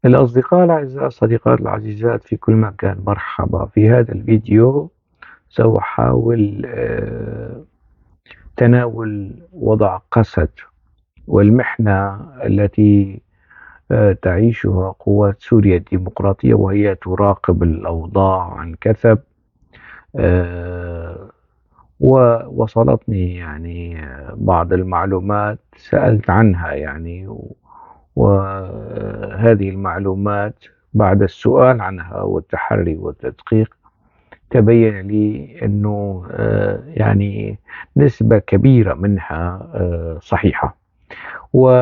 الأصدقاء الأعزاء، الصديقات العزيزات في كل مكان، مرحبا. في هذا الفيديو سوف أحاول تناول وضع قسد والمحنة التي تعيشها قوات سوريا الديمقراطية، وهي تراقب الأوضاع عن كثب. آه، ووصلتني يعني بعض المعلومات سألت عنها يعني، وهذه المعلومات بعد السؤال عنها والتحري والتدقيق تبين لي أنه يعني نسبة كبيرة منها صحيحة. وعلى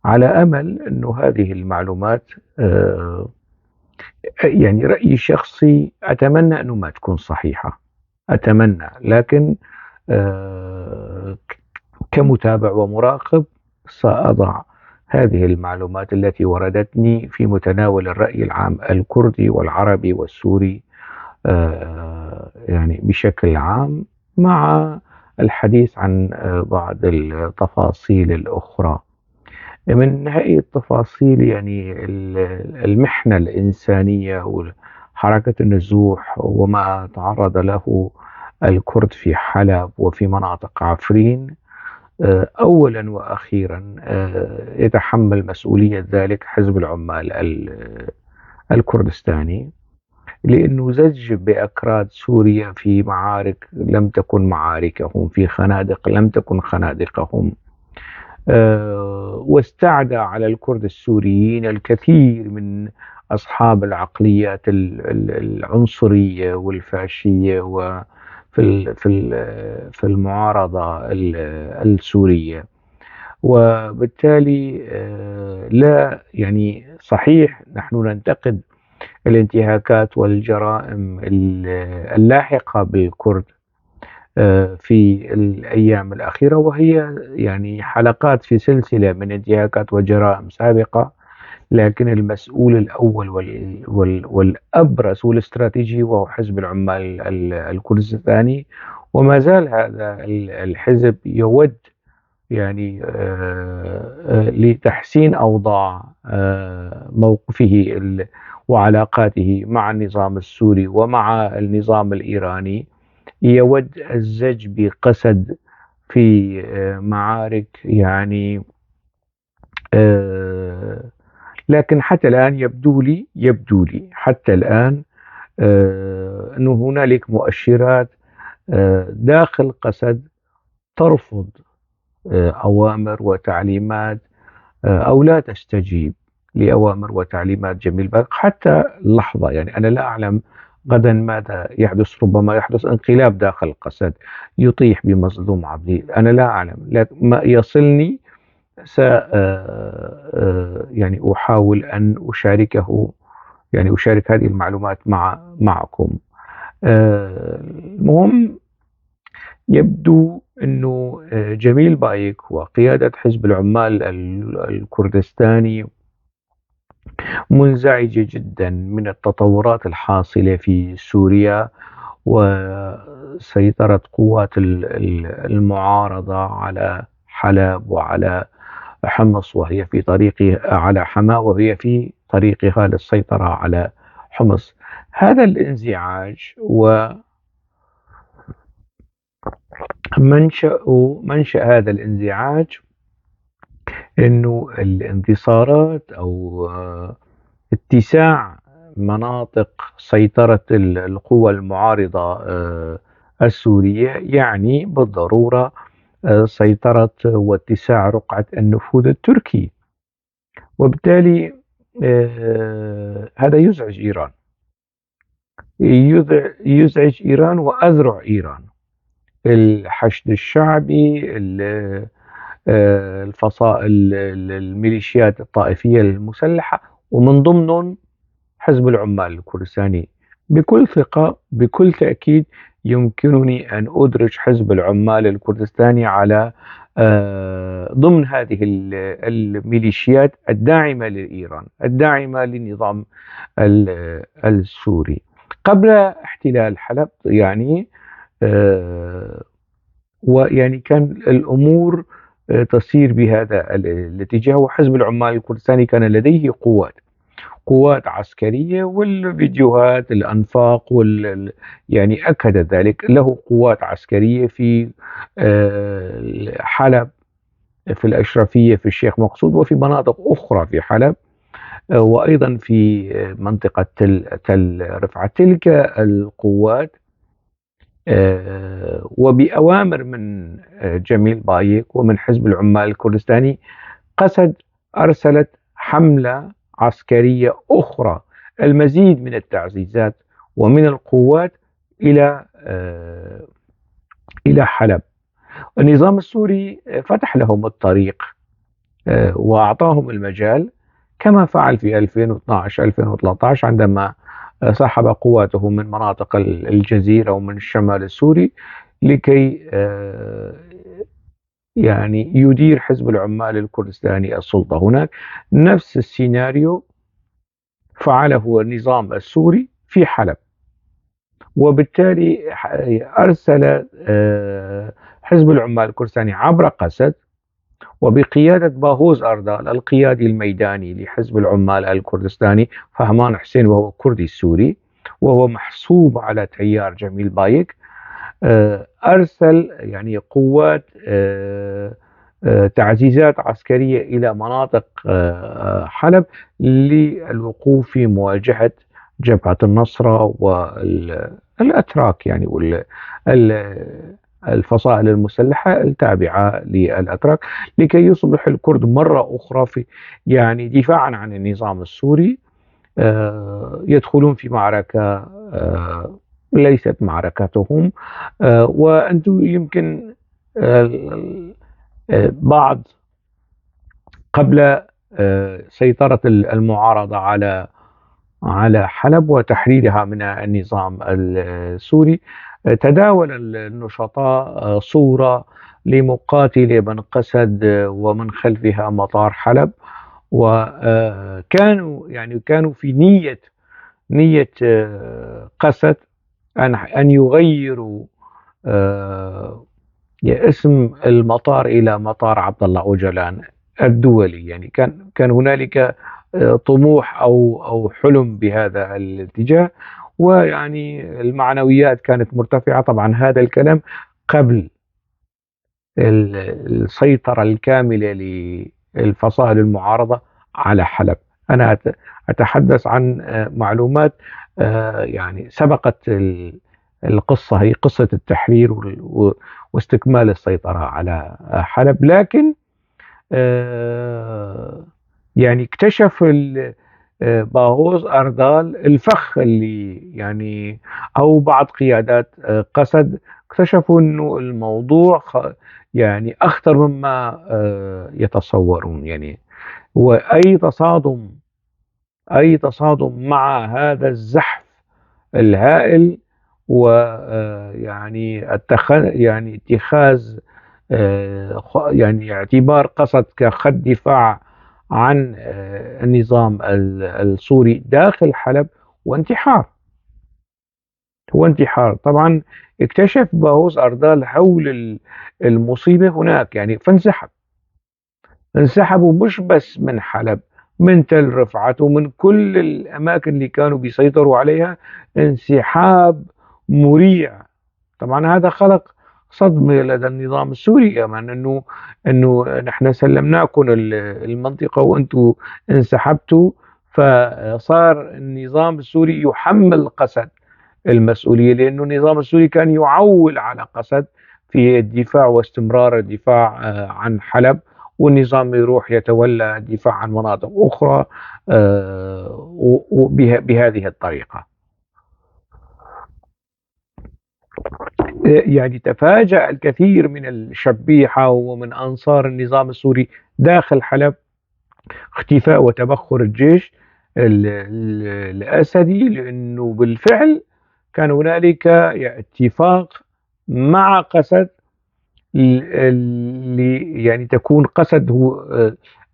أمل أنه هذه المعلومات يعني رأيي الشخصي أتمنى أنه ما تكون صحيحة، أتمنى، لكن آه، كمتابع ومراقب سأضع هذه المعلومات التي وردتني في متناول الرأي العام الكردي والعربي والسوري يعني بشكل عام، مع الحديث عن بعض التفاصيل الأخرى. من هذه التفاصيل يعني المحنة الإنسانية وحركة النزوح وما تعرض له الكرد في حلب وفي مناطق عفرين، أولا وأخيرا يتحمل مسؤولية ذلك حزب العمال الكردستاني، لأنه زج بأكراد سوريا في معارك لم تكن معاركهم، في خنادق لم تكن خنادقهم، واستعدى على الكرد السوريين الكثير من أصحاب العقليات العنصرية والفاشية في المعارضة السورية. وبالتالي لا يعني صحيح نحن ننتقد الانتهاكات والجرائم اللاحقة بالكرد في الأيام الأخيرة، وهي يعني حلقات في سلسلة من انتهاكات وجرائم سابقة، لكن المسؤول الأول والأبرز والاستراتيجي هو حزب العمال الكردستاني. وما زال هذا الحزب يود يعني لتحسين أوضاع موقفه وعلاقاته مع النظام السوري ومع النظام الإيراني، يود الزج بقسد في معارك يعني آه، لكن حتى الآن يبدو لي حتى الآن أنه هنالك مؤشرات داخل قسد ترفض أوامر وتعليمات أو لا تستجيب لأوامر وتعليمات جميل بارق حتى اللحظة. يعني أنا لا أعلم غدا ماذا يحدث، ربما يحدث انقلاب داخل قسد يطيح بمظلوم عبدي، أنا لا أعلم، لكن ما يصلني س يعني أحاول أن أشاركه، يعني أشارك هذه المعلومات معكم. المهم، يبدو أنه جميل بايك وقيادة حزب العمال الكردستاني منزعجة جدا من التطورات الحاصلة في سوريا وسيطرة قوات المعارضة على حلب وعلى حمص، وهي في طريقها على حماة، وهي في طريقها للسيطرة على حمص. هذا الانزعاج ومنشأ هذا الانزعاج انه الانتصارات او اتساع مناطق سيطرة القوى المعارضة السورية يعني بالضرورة سيطرة واتساع رقعة النفوذ التركي، وبالتالي هذا يزعج إيران، يزعج إيران وأذرع إيران، الحشد الشعبي، الفصائل، الميليشيات الطائفية المسلحة، ومن ضمنهم حزب العمال الكردستاني. بكل ثقة بكل تأكيد يمكنني أن أدرج حزب العمال الكردستاني على ضمن هذه الميليشيات الداعمة لإيران، الداعمة للنظام السوري. قبل احتلال حلب يعني ويعني كان الأمور تسير بهذا الاتجاه. وحزب العمال الكردستاني كان لديه قوات عسكرية، والفيديوهات الأنفاق يعني أكدت ذلك. له قوات عسكرية في حلب، في الأشرفية، في الشيخ مقصود، وفي مناطق أخرى في حلب، وأيضا في منطقة تل رفعت. تلك القوات وبأوامر من جميل بايك ومن حزب العمال الكردستاني، قسد أرسلت حملة عسكرية أخرى، المزيد من التعزيزات ومن القوات إلى حلب. النظام السوري فتح لهم الطريق وأعطاهم المجال، كما فعل في 2012-2013 عندما سحب قواته من مناطق الجزيرة ومن الشمال السوري لكي يعني يدير حزب العمال الكردستاني السلطة هناك. نفس السيناريو فعله النظام السوري في حلب، وبالتالي أرسل حزب العمال الكردستاني عبر قسد وبقيادة باهوز أردال القيادي الميداني لحزب العمال الكردستاني، فهمان حسين وهو كردي سوري وهو محسوب على تيار جميل بايك، أرسل يعني قوات تعزيزات عسكرية إلى مناطق حلب للوقوف في مواجهة جبهة النصرة والأتراك، يعني الفصائل المسلحة التابعة للأتراك، لكي يصبح الكرد مرة أخرى في يعني دفاعا عن النظام السوري يدخلون في معركة ليست معركتهم. وأنتم يمكن بعض قبل سيطرة المعارضة على حلب وتحريرها من النظام السوري، تداول النشطاء صورة لمقاتلة بن قسد ومن خلفها مطار حلب، وكانوا يعني كانوا في نية قسد أن يغيروا اسم المطار إلى مطار عبد الله أوجلان الدولي. يعني كان هنالك طموح أو حلم بهذا الاتجاه، ويعني المعنويات كانت مرتفعة. طبعا هذا الكلام قبل السيطرة الكاملة للفصائل المعارضة على حلب. أنا أتحدث عن معلومات يعني سبقت القصة، هي قصة التحرير واستكمال السيطرة على حلب. لكن يعني اكتشف باغوز أردال الفخ اللي يعني أو بعض قيادات قسد اكتشفوا أنه الموضوع يعني أخطر مما يتصورون. يعني أي تصادم مع هذا الزحف الهائل، ويعني يعني اتخاذ يعني اعتبار قسد كخط دفاع عن النظام السوري داخل حلب، وانتحار هو انتحار. طبعا اكتشف باهوس أردال حول المصيبة هناك، يعني انسحبوا مش بس من حلب، من تل رفعت ومن كل الأماكن اللي كانوا بيسيطروا عليها انسحاب مريع. طبعا هذا خلق صدمة لدى النظام السوري كمان، انه نحن سلمناكم المنطقة وانتم انسحبتوا. فصار النظام السوري يحمل قسد المسؤولية، لأنه النظام السوري كان يعول على قسد في الدفاع واستمرار الدفاع عن حلب، والنظام يروح يتولى الدفاع عن مناطق أخرى بهذه الطريقة. يعني تفاجأ الكثير من الشبيحة ومن أنصار النظام السوري داخل حلب اختفاء وتبخر الجيش الأسدي، لأنه بالفعل كان هنالك اتفاق مع قسد يعني تكون قسد هو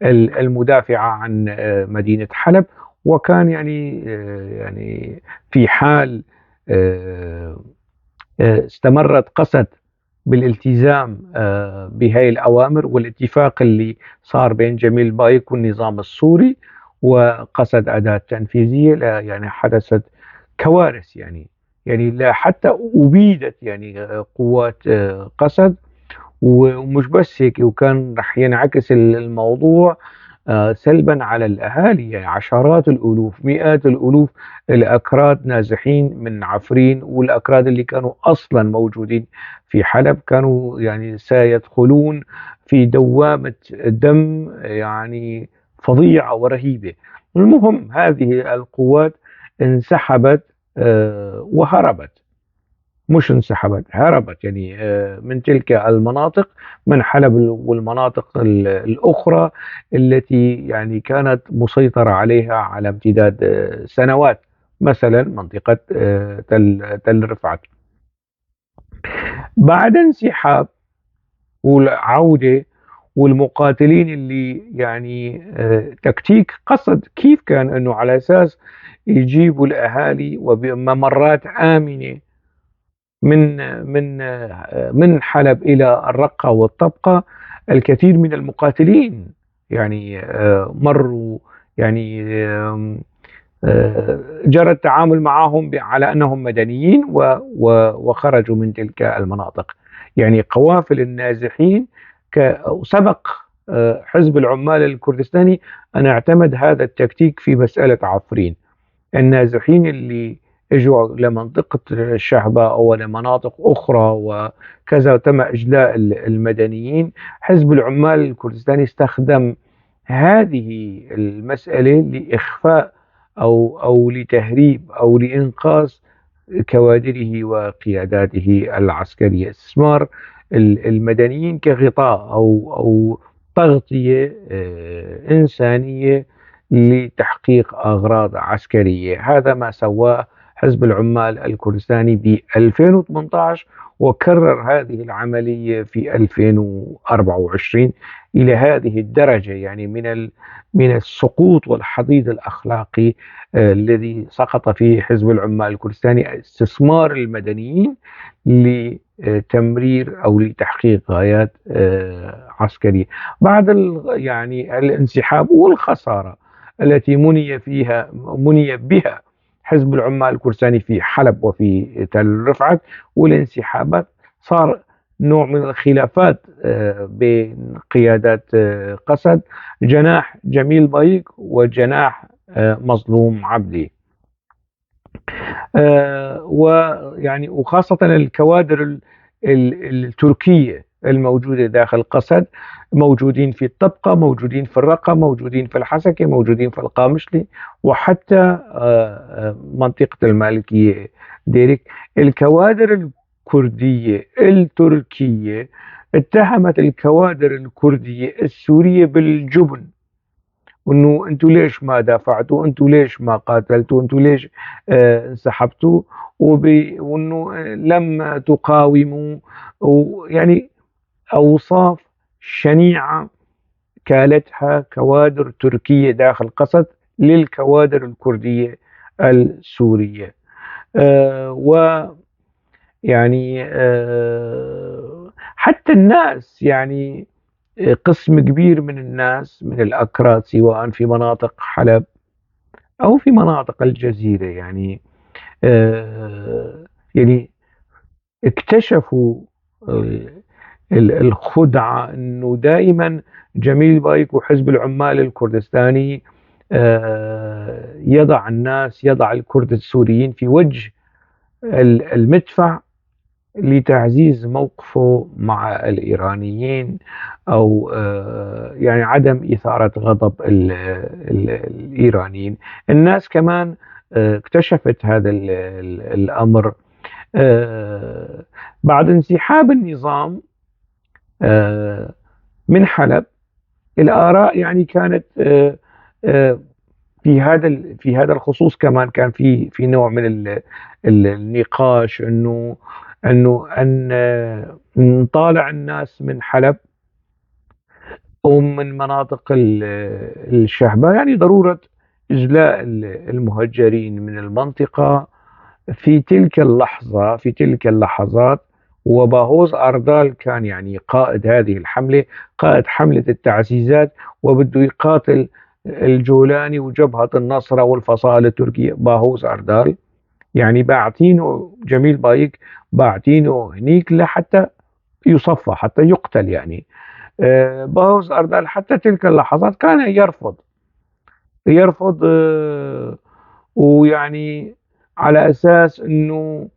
المدافعة عن مدينة حلب. وكان يعني في حال استمرت قسد بالالتزام بهاي الأوامر والاتفاق اللي صار بين جميل بايك والنظام السوري وقسد أداة تنفيذية. لا يعني حدثت كوارث، يعني لا حتى أبيدت يعني قوات قسد. ومش بس هيك، وكان رح ينعكس الموضوع سلبا على الأهالي، يعني عشرات الألوف مئات الألوف الأكراد نازحين من عفرين، والأكراد اللي كانوا أصلا موجودين في حلب كانوا يعني سيدخلون في دوامة دم يعني فظيعة ورهيبة. المهم هذه القوات انسحبت وهربت، مش انسحبت، هربت يعني من تلك المناطق، من حلب والمناطق الأخرى التي يعني كانت مسيطرة عليها على امتداد سنوات، مثلا منطقة تل رفعت. بعد انسحاب والعودة والمقاتلين اللي يعني تكتيك قصد كيف كان انه على اساس يجيبوا الاهالي وبممرات امنه من من حلب إلى الرقة والطبقة. الكثير من المقاتلين يعني مروا، يعني جرى التعامل معهم على أنهم مدنيين وخرجوا من تلك المناطق. يعني قوافل النازحين سبق حزب العمال الكردستاني أن اعتمد هذا التكتيك في مسألة عفرين. النازحين اللي اجوا لمنطقة الشهبة أو لمناطق أخرى وكذا وتم إجلاء المدنيين، حزب العمال الكردستاني استخدم هذه المسألة لإخفاء أو لتهريب أو لإنقاذ كوادره وقياداته العسكرية، استثمار المدنيين كغطاء أو تغطية إنسانية لتحقيق أغراض عسكرية. هذا ما سواه حزب العمال الكردستاني ب 2018، وكرر هذه العملية في 2024 إلى هذه الدرجة، يعني من السقوط والحضيض الأخلاقي الذي سقط فيه حزب العمال الكردستاني، استثمار المدنيين لتمرير أو لتحقيق غايات عسكرية. بعد يعني الانسحاب والخسارة التي مني بها حزب العمال الكردستاني في حلب وفي تل رفعت والانسحابات، صار نوع من الخلافات بين قيادات قسد، جناح جميل بايك وجناح مظلوم عبدي. ويعني وخاصة الكوادر التركية الموجودة داخل قسد، موجودين في الطبقة، موجودين في الرقة، موجودين في الحسكة، موجودين في القامشلي، وحتى منطقة المالكية ديرك. الكوادر الكردية التركية اتهمت الكوادر الكردية السورية بالجبن، وانه انتم ليش ما دافعتوا، انتم ليش ما قاتلتوا، انتم ليش انسحبتوا، وانه لم تقاوموا، ويعني اوصاف شنيعه كالتها كوادر تركيه داخل قسد للكوادر الكرديه السوريه. ويعني حتى الناس، يعني قسم كبير من الناس من الأكراد سواء في مناطق حلب أو في مناطق الجزيرة، يعني اكتشفوا الخدعة أنه دائما جميل بايك وحزب العمال الكردستاني يضع الناس، يضع الكرد السوريين في وجه المدفع لتعزيز موقفه مع الإيرانيين، أو يعني عدم إثارة غضب الإيرانيين. الناس كمان اكتشفت هذا الأمر بعد انسحاب النظام من حلب. الآراء يعني كانت في هذا الخصوص كمان كان في نوع من النقاش، ان نطالع الناس من حلب ومن مناطق الشهبة، يعني ضرورة إجلاء المهجرين من المنطقة في تلك اللحظة، في تلك اللحظات، وباهوز أردال كان يعني قائد هذه الحملة، قائد حملة التعزيزات، وبده يقاتل الجولاني وجبهة النصرة والفصائل التركية. باهوز أردال يعني باعتينه جميل بايك، باعتينه هنيك لحتى يصفى، حتى يقتل يعني. باهوز أردال حتى تلك اللحظات كان يرفض ويعني على أساس أنه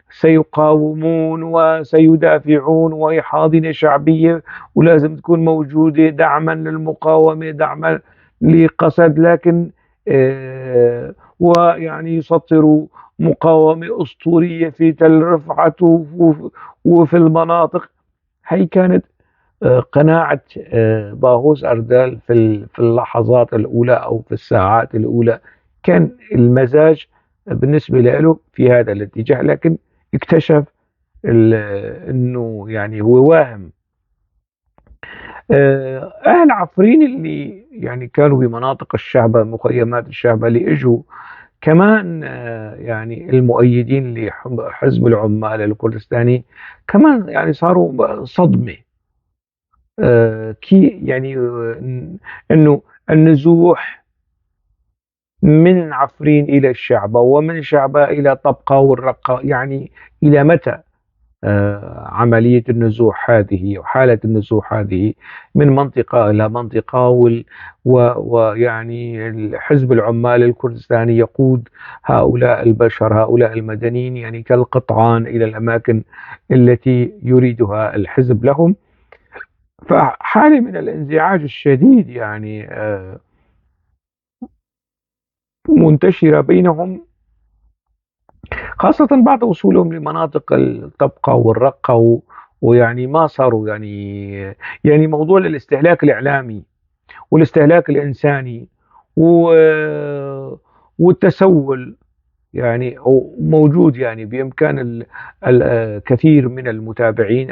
سيقاومون وسيدافعون، وهي حاضنة شعبية ولازم تكون موجودة دعما للمقاومة، دعما لقسد، لكن ويعني يسطروا مقاومة أسطورية في تل رفعت وفي المناطق. هي كانت قناعة باهوس أردال في اللحظات الأولى أو في الساعات الأولى. كان المزاج بالنسبة له في هذا الاتجاه، لكن اكتشف أنه يعني هو واهم. أهل عفرين اللي يعني كانوا بمناطق الشعبة، مخيمات الشعبة، اللي اجوا كمان يعني المؤيدين لحزب العمال الكردستاني، كمان يعني صاروا صدمة. كي يعني انه النزوح من عفرين الى الشعبة، ومن شعبة الى طبقة والرقة، يعني الى متى عملية النزوح هذه وحالة النزوح هذه من منطقة إلى منطقة، ويعني حزب العمال الكردستاني يقود هؤلاء البشر، هؤلاء المدنيين، يعني كالقطعان إلى الأماكن التي يريدها الحزب لهم. فحالة من الانزعاج الشديد يعني منتشرة بينهم، خاصة بعد وصولهم لمناطق الطبقة والرقة ويعني ما صاروا يعني موضوع الاستهلاك الإعلامي والاستهلاك الإنساني والتسول يعني موجود. يعني بإمكان الكثير من المتابعين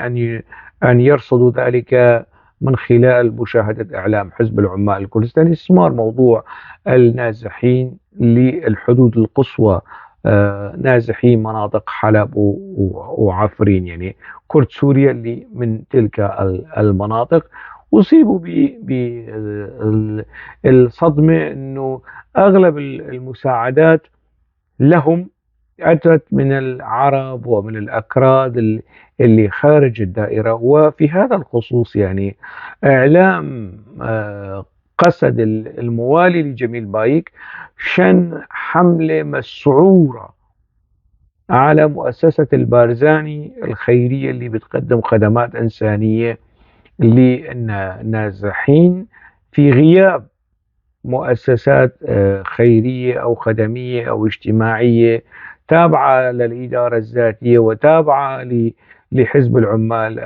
أن يرصدوا ذلك من خلال مشاهدة إعلام حزب العمال الكردستاني. استثمار موضوع النازحين للحدود القصوى، نازحين مناطق حلب وعفرين، يعني كرد سوريا اللي من تلك المناطق أصيبوا بالصدمة أنه أغلب المساعدات لهم أتت من العرب ومن الأكراد اللي خارج الدائرة. وفي هذا الخصوص يعني إعلام قسد الموالي لجميل بايك شن حملة مسعورة على مؤسسة البارزاني الخيرية اللي بتقدم خدمات إنسانية للنازحين، في غياب مؤسسات خيرية أو خدمية أو اجتماعية تابعة للإدارة الذاتية وتابعة لحزب العمال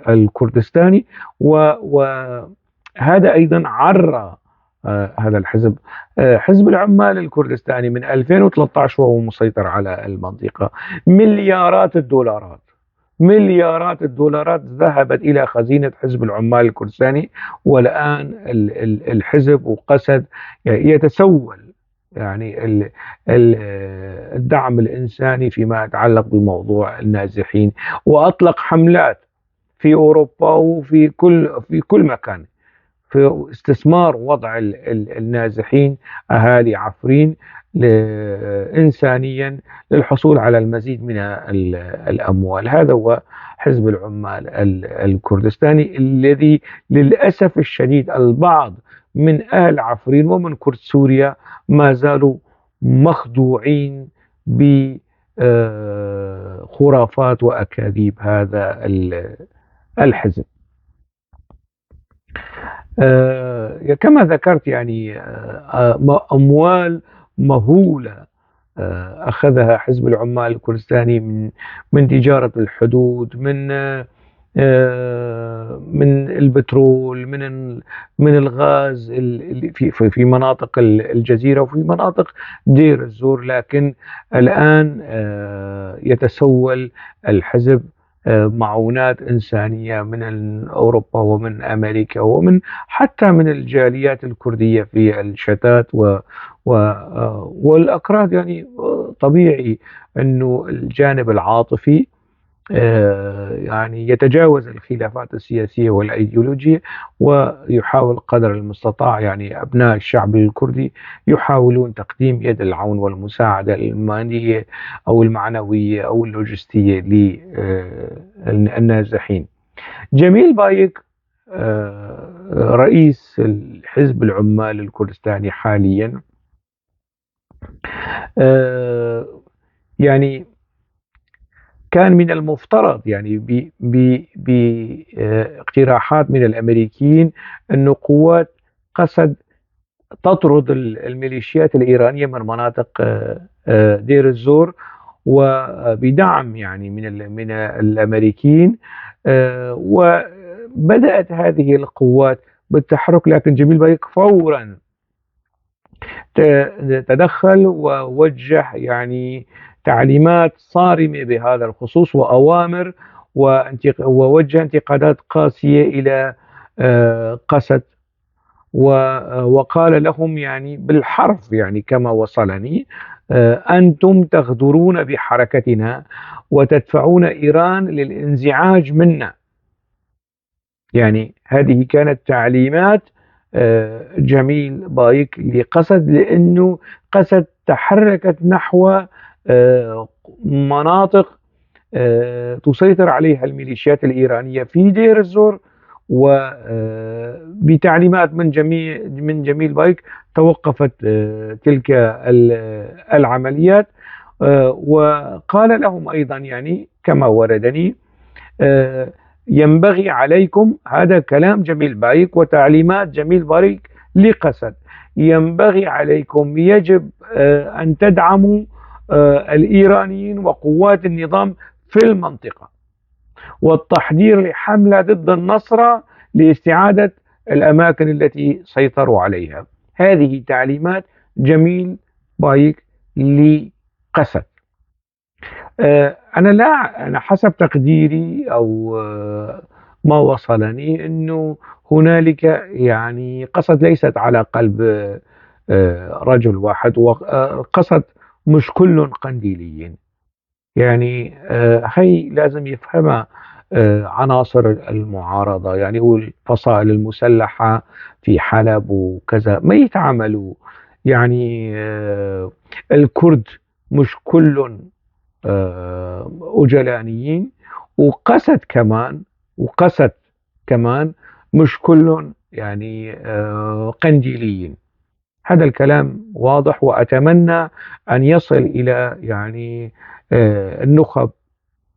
الكردستاني. وهذا أيضا عرى هذا الحزب. حزب العمال الكردستاني من 2013 وهو مسيطر على المنطقة. مليارات الدولارات ذهبت إلى خزينة حزب العمال الكردستاني، والآن الحزب وقسد يتسول يعني الدعم الإنساني فيما يتعلق بموضوع النازحين، وأطلق حملات في أوروبا في كل مكان في استثمار وضع النازحين أهالي عفرين إنسانيا للحصول على المزيد من الأموال. هذا هو حزب العمال الكردستاني الذي للأسف الشديد البعض من أهل عفرين ومن كرد سوريا ما زالوا مخدوعين بخرافات وأكاذيب هذا الحزب. كما ذكرت يعني أموال مهولة أخذها حزب العمال الكردستاني من تجارة الحدود، من البترول، من الغاز اللي في مناطق الجزيرة وفي مناطق دير الزور. لكن الآن يتسول الحزب معونات إنسانية من أوروبا ومن أمريكا ومن حتى من الجاليات الكردية في الشتات والأكراد. يعني طبيعي أنه الجانب العاطفي يعني يتجاوز الخلافات السياسية والأيديولوجية، ويحاول قدر المستطاع، يعني أبناء الشعب الكردي يحاولون تقديم يد العون والمساعدة المالية أو المعنوية أو اللوجستية للنازحين. جميل بايك رئيس حزب العمال الكردستاني حاليا، آه، يعني كان من المفترض يعني باقتراحات من الأمريكيين أن قوات قسد تطرد الميليشيات الإيرانية من مناطق دير الزور، وبدعم يعني من الأمريكيين. وبدأت هذه القوات بالتحرك، لكن جميل بايك فورا تدخل ووجه يعني تعليمات صارمة بهذا الخصوص وأوامر، ووجه انتقادات قاسية إلى قسد، وقال لهم يعني بالحرف يعني كما وصلني: أنتم تغدرون بحركتنا وتدفعون إيران للانزعاج منا. يعني هذه كانت تعليمات جميل بايك لقسد، لأنه قسد تحركت نحو مناطق تسيطر عليها الميليشيات الإيرانية في دير الزور، وبتعليمات من جميل بايك توقفت تلك العمليات. وقال لهم أيضا يعني كما وردني: آه، ينبغي عليكم، هذا كلام جميل بايك وتعليمات جميل بايك لقسد، ينبغي عليكم، يجب أن تدعموا الإيرانيين وقوات النظام في المنطقة، والتحضير لحملة ضد النصرة لاستعادة الأماكن التي سيطروا عليها. هذه تعليمات جميل بايك لقسد. أنا حسب تقديري أو ما وصلني أنه هنالك يعني قسد ليست على قلب رجل واحد، وقسد مش كل قنديليين. يعني هي لازم يفهمها عناصر المعارضة، يعني والفصائل المسلحة في حلب وكذا ما يتعاملوا. يعني الكرد مش كل أجلانيين، وقسد كمان مش كلهم يعني قنديليين. هذا الكلام واضح، وأتمنى أن يصل إلى يعني النخب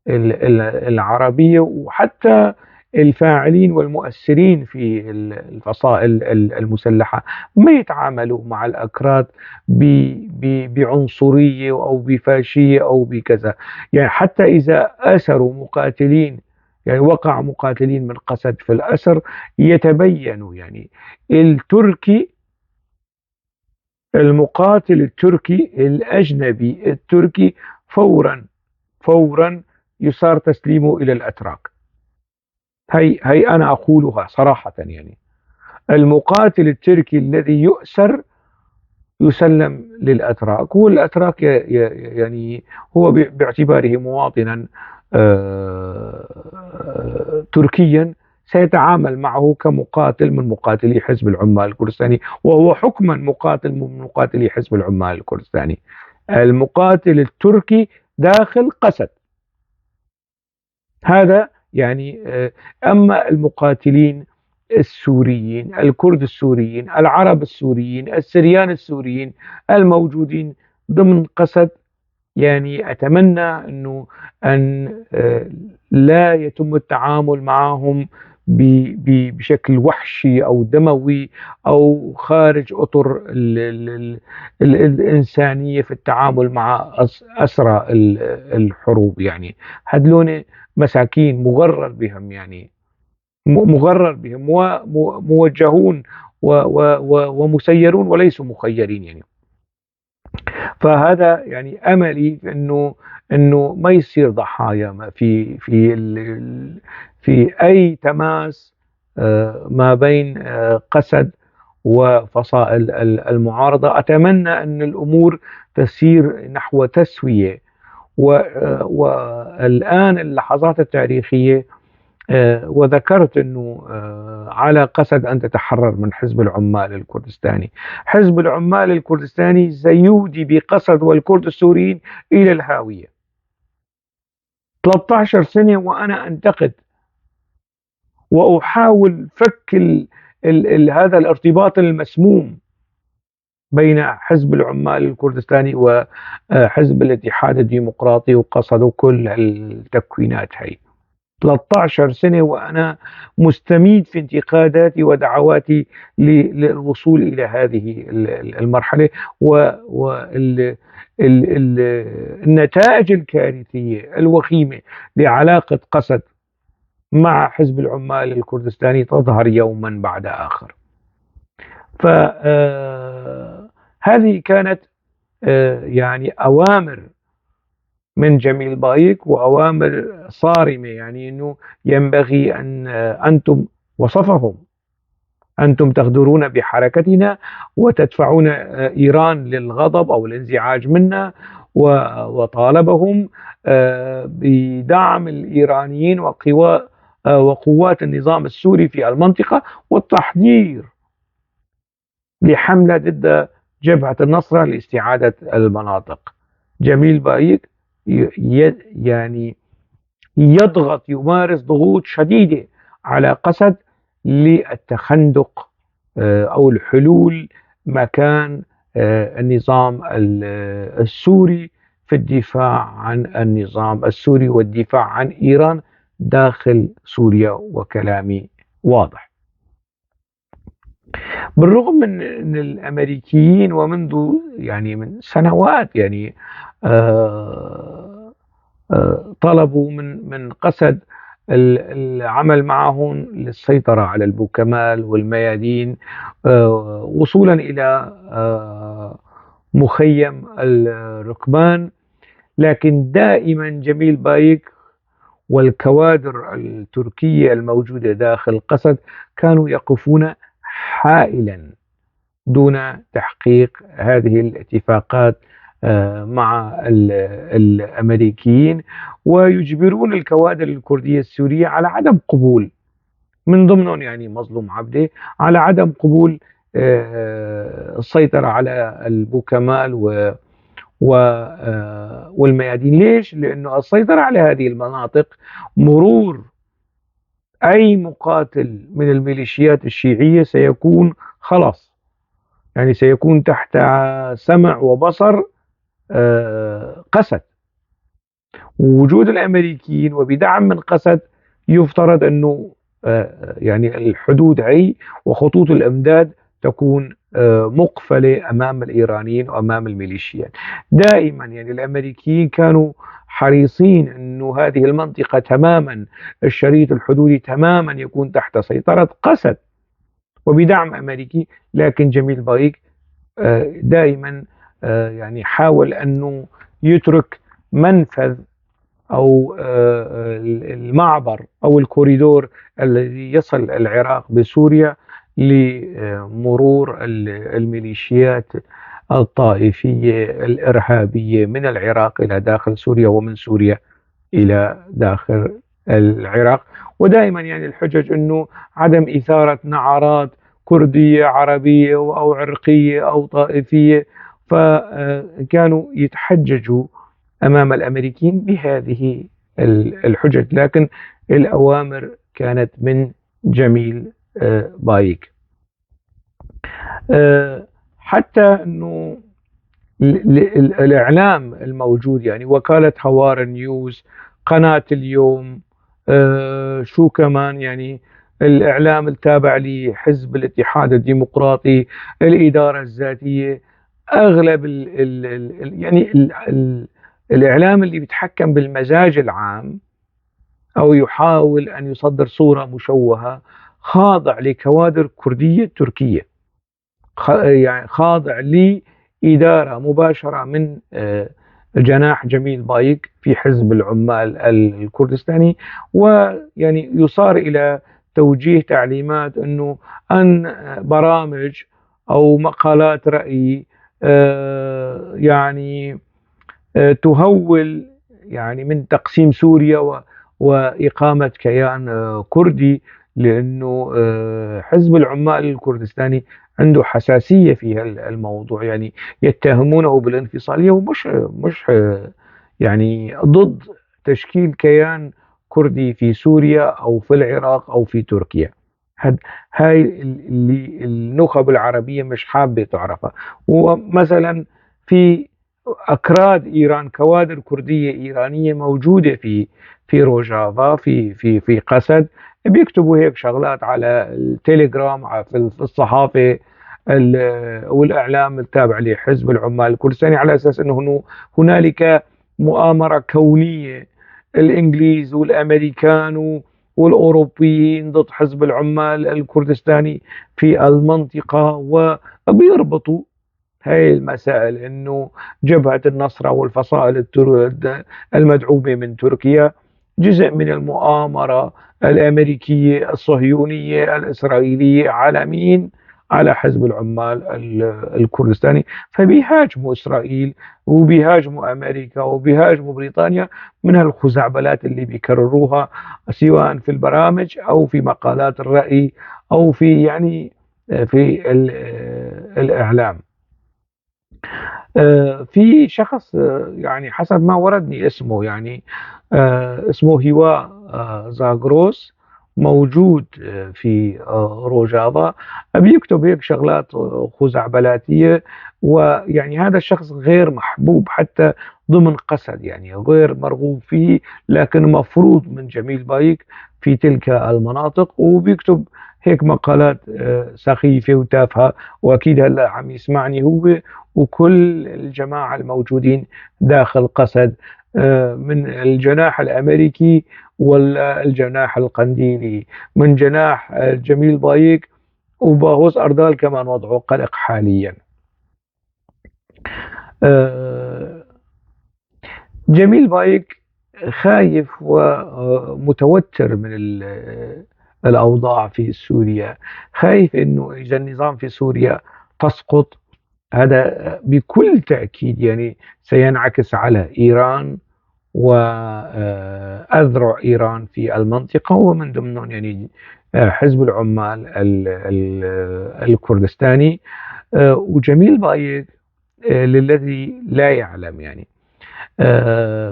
العربية، وحتى الفاعلين والمؤثرين في الفصائل المسلحة ما يتعاملوا مع الأكراد بعنصرية أو بفاشية أو بكذا. يعني حتى إذا أسروا مقاتلين، يعني وقع مقاتلين من قسد في الأسر، يتبين يعني التركي، المقاتل التركي الأجنبي التركي فورا يصار تسليمه إلى الأتراك. هي أنا أقولها صراحة، يعني المقاتل التركي الذي يؤسر يسلم للأتراك، والأتراك يعني هو باعتباره مواطنا تركيا سيتعامل معه كمقاتل من مقاتلي حزب العمال الكردستاني، وهو حكما مقاتل من مقاتلي حزب العمال الكردستاني. المقاتل التركي داخل قسد، هذا يعني أما المقاتلين السوريين، الكرد السوريين، العرب السوريين، السريان السوريين الموجودين ضمن قسد، يعني أتمنى أنه أن لا يتم التعامل معهم بشكل وحشي أو دموي أو خارج أطر الإنسانية في التعامل مع أسرى الحروب. يعني هذلون مساكين مغرر بهم، يعني مغرر بهم وموجهون ومسيرون وليسوا مخيرين. يعني فهذا يعني املي في انه ما يصير ضحايا في اي تماس ما بين قسد وفصائل المعارضه. اتمنى ان الامور تسير نحو تسويه والآن اللحظات التاريخية، وذكرت أنه على قسد أن تتحرر من حزب العمال الكردستاني. حزب العمال الكردستاني سيودي بقسد والكرد السوريين إلى الهاوية. 13 سنة وأنا أنتقد وأحاول فك هذا الارتباط المسموم بين حزب العمال الكردستاني وحزب الاتحاد الديمقراطي وقصد كل التكوينات هي. 13 سنة وأنا مستميت في انتقاداتي ودعواتي للوصول إلى هذه المرحلة، والنتائج الكارثية الوخيمة لعلاقة قسد مع حزب العمال الكردستاني تظهر يوما بعد آخر. فهذه كانت يعني أوامر من جميل بايك، وأوامر صارمة، يعني أنه ينبغي أن أنتم، وصفهم، أنتم تغدرون بحركتنا وتدفعون إيران للغضب أو الانزعاج منا، وطالبهم بدعم الإيرانيين وقوات النظام السوري في المنطقة والتحضير لحملة ضد جبهة النصرة لاستعادة المناطق. جميل بايك يعني يمارس ضغوط شديدة على قسد للتخندق أو الحلول مكان النظام السوري في الدفاع عن النظام السوري والدفاع عن إيران داخل سوريا، وكلامي واضح. بالرغم من أن الأمريكيين ومنذ يعني من سنوات يعني طلبوا من قسد العمل معهم للسيطرة على البوكمال والميادين، وصولا إلى مخيم الركبان، لكن دائما جميل بايك والكوادر التركية الموجودة داخل قسد كانوا يقفون حائلا دون تحقيق هذه الاتفاقات مع الأمريكيين، ويجبرون الكوادر الكردية السورية على عدم قبول، من ضمنهم يعني مظلوم عبده، على عدم قبول السيطرة على البوكمال والميادين. ليش؟ لأنه السيطرة على هذه المناطق، مرور أي مقاتل من الميليشيات الشيعية سيكون خلاص، يعني سيكون تحت سمع وبصر قسد. ووجود الأمريكيين وبدعم من قسد يفترض أنه يعني الحدود هي وخطوط الإمداد تكون مقفلة أمام الإيرانيين وأمام الميليشيات. دائما يعني الأمريكيين كانوا حريصين أنه هذه المنطقة تماما، الشريط الحدودي تماما يكون تحت سيطرة قسد وبدعم أمريكي. لكن جميل بايك دائما يعني حاول أنه يترك منفذ أو المعبر أو الكوريدور الذي يصل العراق بسوريا لمرور الميليشيات الطائفية الإرهابية من العراق إلى داخل سوريا، ومن سوريا إلى داخل العراق. ودائما يعني الحجج أنه عدم إثارة نعرات كردية عربية أو عرقية أو طائفية، فكانوا يتحججوا أمام الأمريكيين بهذه الحجج. لكن الأوامر كانت من جميل بايك. حتى أنه الإعلام الموجود، يعني وكالة هوار نيوز، قناة اليوم، شو كمان، يعني الإعلام التابع لحزب الاتحاد الديمقراطي، الإدارة الذاتية، أغلب يعني الإعلام اللي بيتحكم بالمزاج العام أو يحاول أن يصدر صورة مشوهة خاضع لكوادر كردية تركية، يعني خاضع لإدارة مباشرة من جناح جميل بايك في حزب العمال الكردستاني، ويعني يصار إلى توجيه تعليمات أنه أن برامج أو مقالات رأي يعني تهول يعني من تقسيم سوريا وإقامة كيان كردي، لأنه حزب العمال الكردستاني عنده حساسية في الموضوع، يعني يتهمونه بالانفصالية، ومش مش يعني ضد تشكيل كيان كردي في سوريا أو في العراق أو في تركيا. هاد هاي اللي النخب العربية مش حابة تعرفها. ومثلا في أكراد إيران، كوادر كردية إيرانية موجودة في روجافا، في قسد، بيكتبوا هيك شغلات على التليجرام، في الصحافة والإعلام التابع لحزب العمال الكردستاني، على أساس أنه هنالك مؤامرة كونية، الإنجليز والأمريكان والأوروبيين ضد حزب العمال الكردستاني في المنطقة، وبيربطوا هاي المسائل انه جبهة النصرة والفصائل المدعومة من تركيا جزء من المؤامرة الامريكية الصهيونية الاسرائيلية على مين؟ على حزب العمال الكردستاني. فبيهاجموا اسرائيل وبيهاجموا امريكا وبيهاجموا بريطانيا من الخزعبلات اللي بيكرروها، سواء في البرامج او في مقالات الرأي او في يعني في الاعلام. في شخص يعني حسب ما وردني اسمه، يعني اسمه هيوا زاغروس، موجود في روجافا، بيكتب هيك شغلات خزعبلاتية. ويعني هذا الشخص غير محبوب حتى ضمن قسد، يعني غير مرغوب فيه، لكن مفروض من جميل بايك في تلك المناطق، وبيكتب هيك مقالات سخيفة وتافهة. وأكيد هلا عم يسمعني هو وكل الجماعة الموجودين داخل قسد، من الجناح الأمريكي والجناح القنديلي، من جناح جميل بايك وباغوس أردال كمان وضعه قلق حاليا. آه، جميل بايك خايف ومتوتر من الأوضاع في سوريا، خايف أنه إذا النظام في سوريا تسقط، هذا بكل تأكيد يعني سينعكس على إيران وأذرع إيران في المنطقة، ومن ضمنهم يعني حزب العمال الكردستاني. وجميل بايك للذي لا يعلم، يعني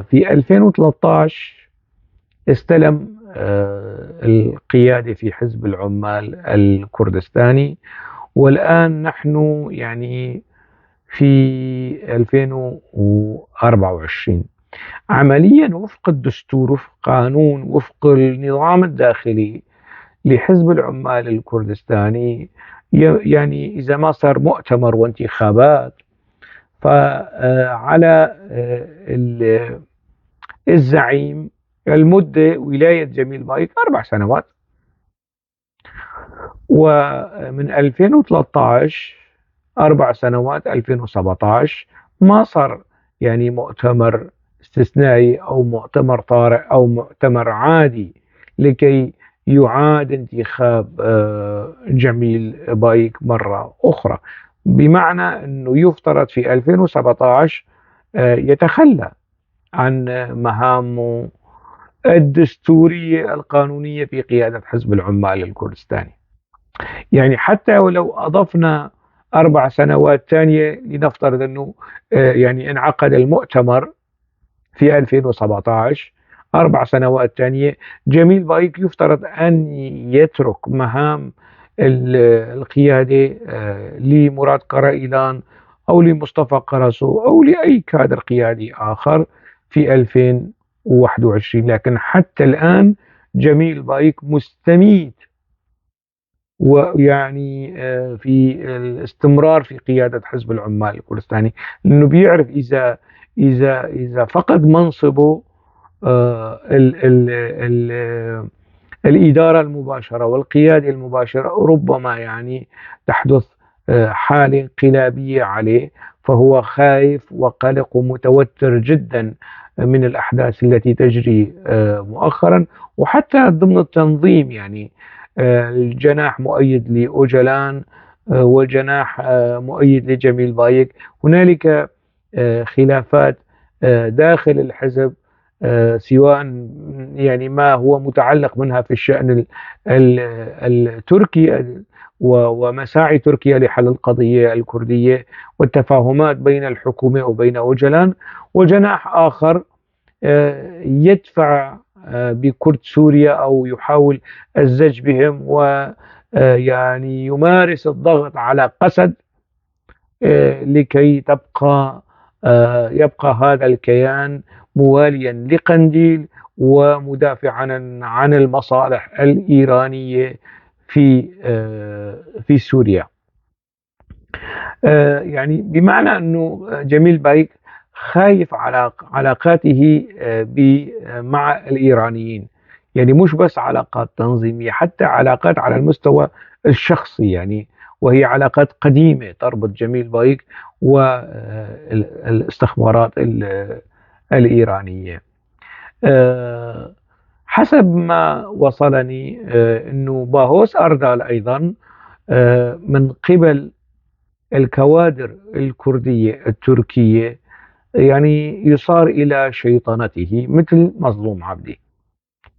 في 2013 استلم القيادة في حزب العمال الكردستاني، والآن نحن يعني في 2024. عمليا وفق الدستور، وفق قانون، وفق النظام الداخلي لحزب العمال الكردستاني، يعني إذا ما صار مؤتمر وانتخابات، فعلى الزعيم المدة ولاية جميل بايك 4 سنوات. ومن 2013 4 سنوات 2017 ما صار يعني مؤتمر استثنائي أو مؤتمر طارئ أو مؤتمر عادي لكي يعاد انتخاب جميل بايك مرة أخرى، بمعنى أنه يفترض في 2017 يتخلى عن مهامه الدستورية القانونية في قيادة حزب العمال الكردستاني. يعني حتى ولو أضفنا 4 سنوات ثانية، لنفترض أنه يعني انعقد المؤتمر في 2017، 4 سنوات ثانية، جميل بايك يفترض أن يترك مهام القيادة لمراد قرائلان أو لمصطفى قرصو أو لأي كادر قيادي آخر في 2021. لكن حتى الآن جميل بايك مستميت، ويعني في الاستمرار في قيادة حزب العمال الكردستاني، لأنه بيعرف إذا فقد منصبه ال ال ال الإدارة المباشرة والقيادة المباشرة ربما يعني تحدث حالة انقلابية عليه، فهو خايف وقلق ومتوتر جدا من الأحداث التي تجري مؤخرا. وحتى ضمن التنظيم، يعني الجناح مؤيد لأوجلان والجناح مؤيد لجميل بايك، هنالك خلافات داخل الحزب سواء يعني ما هو متعلق منها في الشأن التركي ومساعي تركيا لحل القضية الكردية والتفاهمات بين الحكومة وبين أوجلان، وجناح آخر يدفع بكرد سوريا أو يحاول الزج بهم ويعني يمارس الضغط على قسد لكي يبقى هذا الكيان مواليا لقنديل ومدافعا عن المصالح الإيرانية في سوريا. يعني بمعنى أنه جميل بايك خايف على علاقاته مع الإيرانيين، يعني مش بس علاقات تنظيمية، حتى علاقات على المستوى الشخصي، يعني وهي علاقات قديمة تربط جميل بايك والاستخبارات الإيرانية. حسب ما وصلني أنه باهوس أردال أيضا من قبل الكوادر الكردية التركية يعني يصار إلى شيطنته مثل مظلوم عبدي.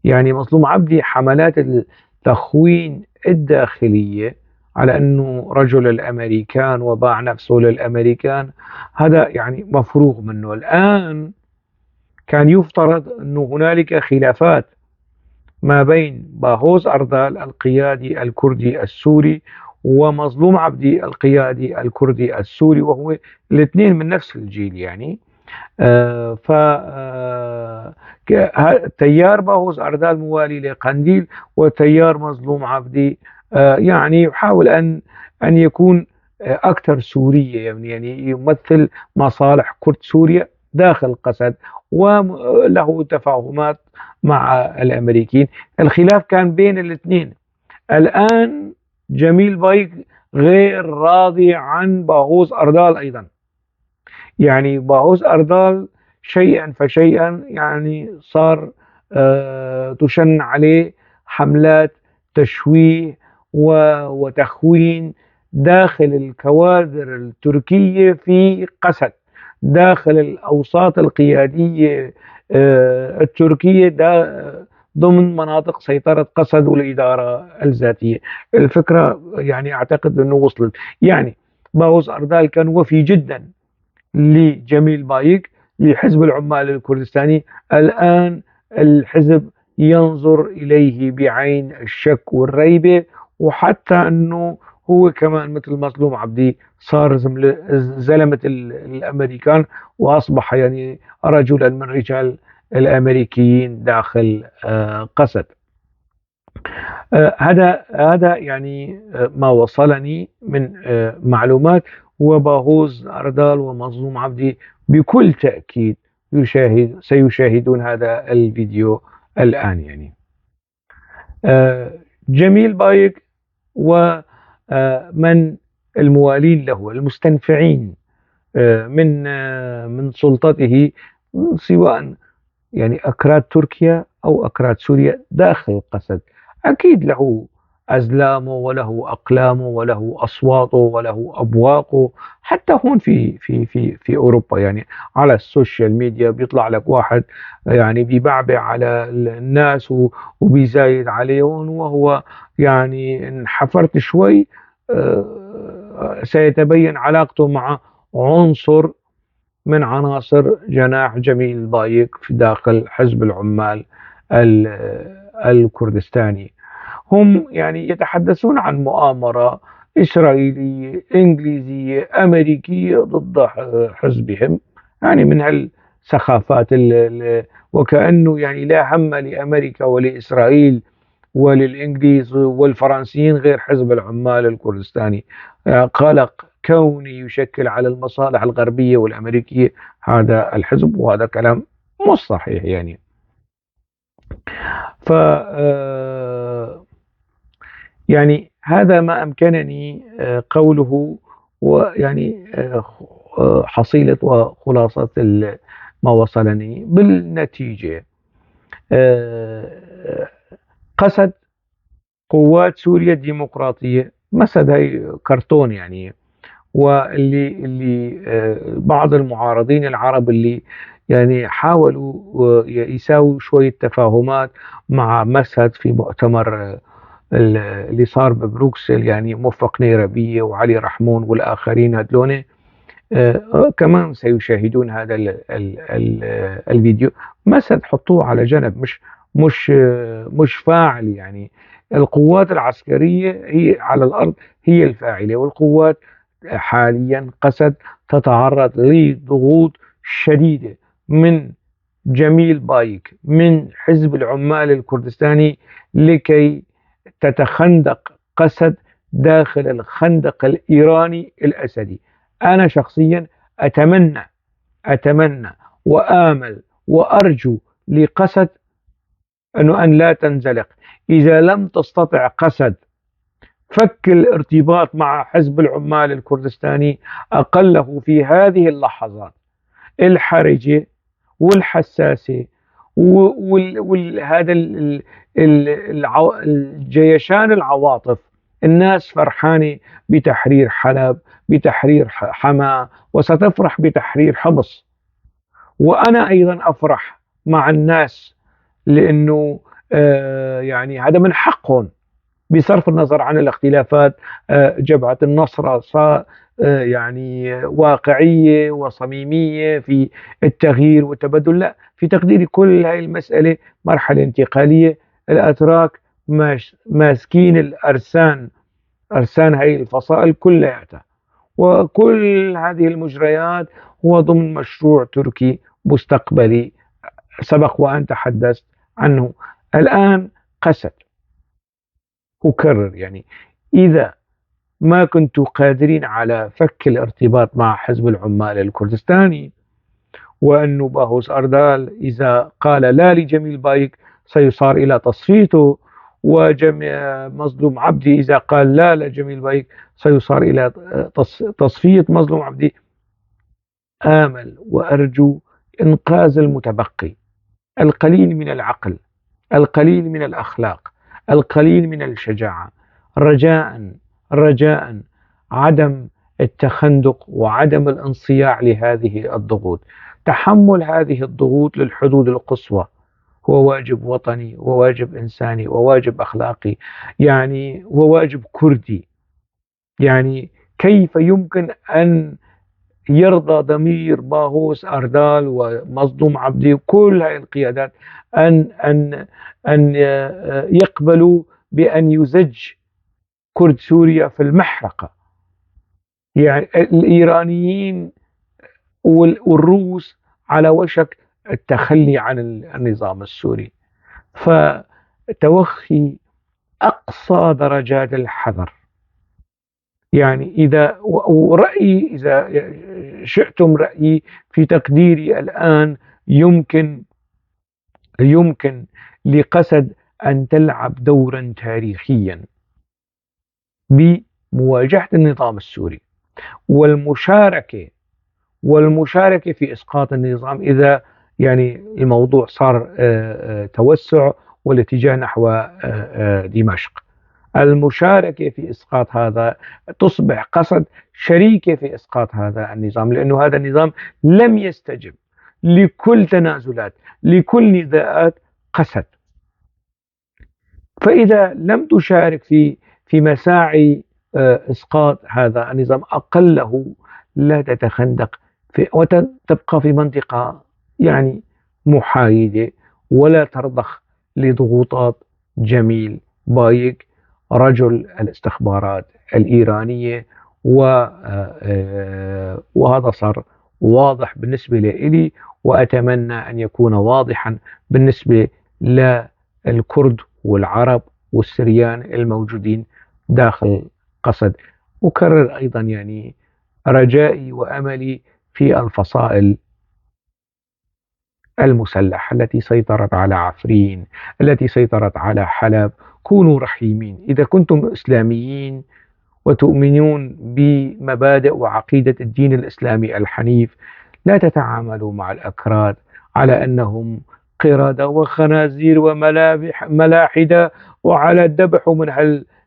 يعني مظلوم عبدي حملات التخوين الداخلية على أنه رجل الأمريكان وباع نفسه للأمريكان، هذا يعني مفروغ منه. الآن كان يفترض أنه هنالك خلافات ما بين باهوز أردال القيادي الكردي السوري ومظلوم عبدي القيادي الكردي السوري، وهو الاثنين من نفس الجيل يعني. ف تيار باهوز أردال موالي لقنديل، وتيار مظلوم عبدي يعني يحاول أن يكون أكثر سورية، يعني يمثل مصالح كرد سوريا داخل قسد، وله تفاهمات مع الأمريكيين. الخلاف كان بين الاثنين. الآن جميل بايك غير راضي عن باهوز أردال أيضا. يعني باهوز أردال شيئا فشيئا يعني صار تشن عليه حملات تشويه وتخوين داخل الكوادر التركية في قسد، داخل الأوساط القيادية التركية ضمن مناطق سيطرة قسد والإدارة الذاتية. الفكرة يعني أعتقد أنه وصلت. يعني باهوز أردال كان وفي جدا لجميل بايك لحزب العمال الكردستاني. الآن الحزب ينظر إليه بعين الشك والريبة، وحتى أنه هو كمان مثل مظلوم عبدي صار زلمة الأمريكان، وأصبح يعني رجلا من رجال الأمريكيين داخل قسد. هذا يعني ما وصلني من معلومات. وباهوز أردال ومظلوم عبدي بكل تأكيد سيشاهدون هذا الفيديو الآن. يعني جميل بايك ومن الموالين له المستنفعين من سلطته، سواء يعني أكراد تركيا أو أكراد سوريا داخل قسد، أكيد له أزلامه وله أقلامه وله أصواته وله أبواقه. حتى هون في أوروبا، يعني على السوشيال ميديا بيطلع لك واحد يعني بيبعبع على الناس وبيزايد عليهم، وهو يعني إن حفرت شوي سيتبين علاقته مع عنصر من عناصر جناح جميل بايك في داخل حزب العمال الكردستاني. هم يعني يتحدثون عن مؤامرة إسرائيلية إنجليزية أمريكية ضد حزبهم، يعني من هالسخافات وكأنه يعني لا هم لأمريكا ولإسرائيل وللإنجليز والفرنسيين غير حزب العمال الكردستاني. قلق كوني يشكل على المصالح الغربية والأمريكية هذا الحزب، وهذا كلام مش صحيح. يعني ف يعني هذا ما أمكنني قوله، ويعني حصيلة وخلاصة ما وصلني بالنتيجة. قسد قوات سوريا الديمقراطية مسد هي كرتون يعني. واللي بعض المعارضين العرب اللي يعني حاولوا يساووا شوية تفاهمات مع مسد في مؤتمر اللي صار ببروكسل، يعني موفق نيربية وعلي رحمون والآخرين هذلون كمان سيشاهدون هذا ال الفيديو. مسد حطوه على جنب، مش فاعل. يعني القوات العسكرية هي على الأرض هي الفاعلة، والقوات حاليا قسد تتعرض لضغوط شديدة من جميل بايك، من حزب العمال الكردستاني، لكي تتخندق قسد داخل الخندق الإيراني الأسدي. أنا شخصيا أتمنى وآمل وأرجو لقسد أنه أن لا تنزلق. إذا لم تستطع قسد فك الارتباط مع حزب العمال الكردستاني، أقله في هذه اللحظات الحرجة والحساسة وهذا الجيشان العواطف، الناس فرحانة بتحرير حلب، بتحرير حما، وستفرح بتحرير حمص. وأنا أيضا أفرح مع الناس، لأنه يعني هذا من حقهم بصرف النظر عن الاختلافات. جبهة النصرة يعني واقعية وصميمية في التغيير والتبدل. لا، في تقديري كل هاي المسألة مرحلة انتقالية. الأتراك ماسكين الأرسان، أرسان هاي الفصائل كلها، وكل هذه المجريات هو ضمن مشروع تركي مستقبلي سبق وأن تحدثت عنه. الآن قسد، أكرر، يعني إذا ما كنتوا قادرين على فك الارتباط مع حزب العمال الكردستاني، وأنه باهوس أردال إذا قال لا لجميل بايك سيصار إلى تصفيته، ومظلوم عبدي إذا قال لا لجميل بايك سيصار إلى تصفية مظلوم عبدي، آمل وأرجو إنقاذ المتبقي، القليل من العقل، القليل من الأخلاق، القليل من الشجاعة. رجاء عدم التخندق وعدم الانصياع لهذه الضغوط. تحمل هذه الضغوط للحدود القصوى هو واجب وطني وواجب إنساني وواجب أخلاقي، يعني وواجب كردي. يعني كيف يمكن أن يرضى ضمير باهوس أردال ومصدوم عبدي وكل هذه القيادات أن يقبلوا بأن يزج كرد سوريا في المحرقة؟ يعني الإيرانيين والروس على وشك التخلي عن النظام السوري، فتوخي أقصى درجات الحذر. يعني ورأيي إذا شئتم رأيي، في تقديري الآن يمكن لقسد أن تلعب دورا تاريخيا بمواجهة النظام السوري، والمشاركة في إسقاط النظام إذا يعني الموضوع صار توسع والاتجاه نحو دمشق. المشاركة في إسقاط هذا، تصبح قسد شريكة في إسقاط هذا النظام، لأنه هذا النظام لم يستجب لكل تنازلات، لكل نداءات قسد. فإذا لم تشارك في مساعي إسقاط هذا النظام، أقله لا تتخندق وتبقى في منطقة يعني محايدة، ولا ترضخ لضغوطات جميل بايك رجل الاستخبارات الإيرانية. وهذا صار واضح بالنسبة لي، وأتمنى أن يكون واضحا بالنسبة للكرد والعرب والسريان الموجودين داخل قسد. أكرر أيضا يعني رجائي وأملي في الفصائل المسلحة التي سيطرت على عفرين، التي سيطرت على حلب. كونوا رحيمين. إذا كنتم إسلاميين وتؤمنون بمبادئ وعقيدة الدين الإسلامي الحنيف، لا تتعاملوا مع الأكراد على أنهم قردة وخنازير وملاحدة وعلى الذبح من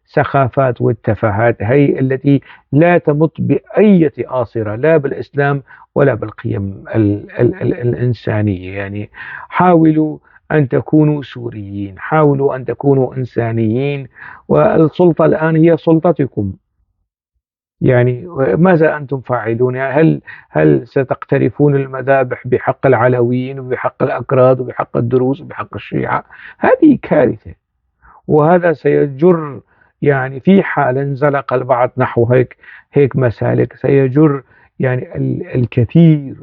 السخافات والتفاهات هي التي لا تمت بأي آصرة لا بالإسلام ولا بالقيم ال الإنسانية. يعني حاولوا أن تكونوا سوريين، حاولوا أن تكونوا إنسانيين، والسلطة الآن هي سلطتكم. يعني ماذا أنتم فاعلون؟ يعني هل ستقترفون المذابح بحق العلويين وبحق الأكراد وبحق الدروز وبحق الشيعة؟ هذه كارثة، وهذا سيجر، يعني في حال انزلق البعض نحو هيك مسالك سيجر يعني الكثير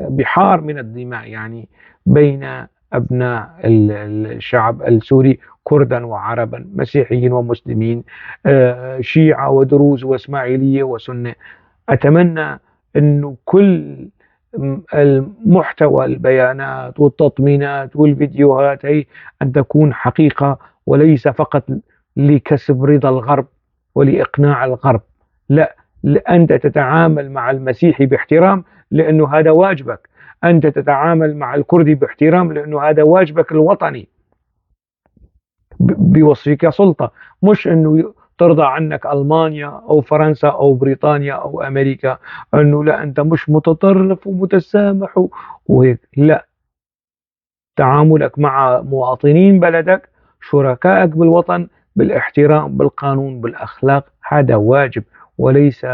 بحار من الدماء، يعني بين أبناء الشعب السوري، كردا وعربا، مسيحيين ومسلمين، شيعة ودروز وإسماعيلية وسنة. أتمنى أنه كل المحتوى البيانات والتطمينات والفيديوهات هي أن تكون حقيقة، وليس فقط لكسب رضا الغرب ولإقناع الغرب. لا، أنت تتعامل مع المسيحي باحترام لأنه هذا واجبك، أنت تتعامل مع الكردي باحترام لأنه هذا واجبك الوطني بوصفك سلطة، مش أنه ترضى عنك ألمانيا أو فرنسا أو بريطانيا أو أمريكا أنه لا أنت مش متطرف ومتسامح وهيك. لا، تعاملك مع مواطنين بلدك، شركائك بالوطن، بالاحترام، بالقانون، بالأخلاق، هذا واجب، وليس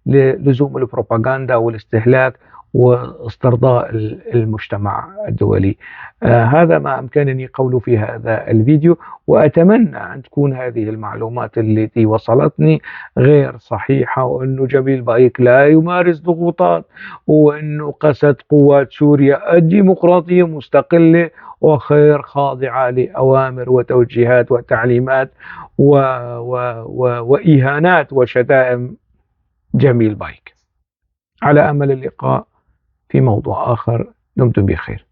لزوم البروباغندا والاستهلاك واسترضاء المجتمع الدولي. هذا ما أمكنني قوله في هذا الفيديو، وأتمنى أن تكون هذه المعلومات التي وصلتني غير صحيحة، وأنه جميل بايك لا يمارس ضغوطات، وأنه قست قوات سوريا الديمقراطية مستقلة وغير خاضعة لأوامر وتوجيهات وتعليمات وإهانات وشتائم جميل بايك. على أمل اللقاء في موضوع آخر، دمتم بخير.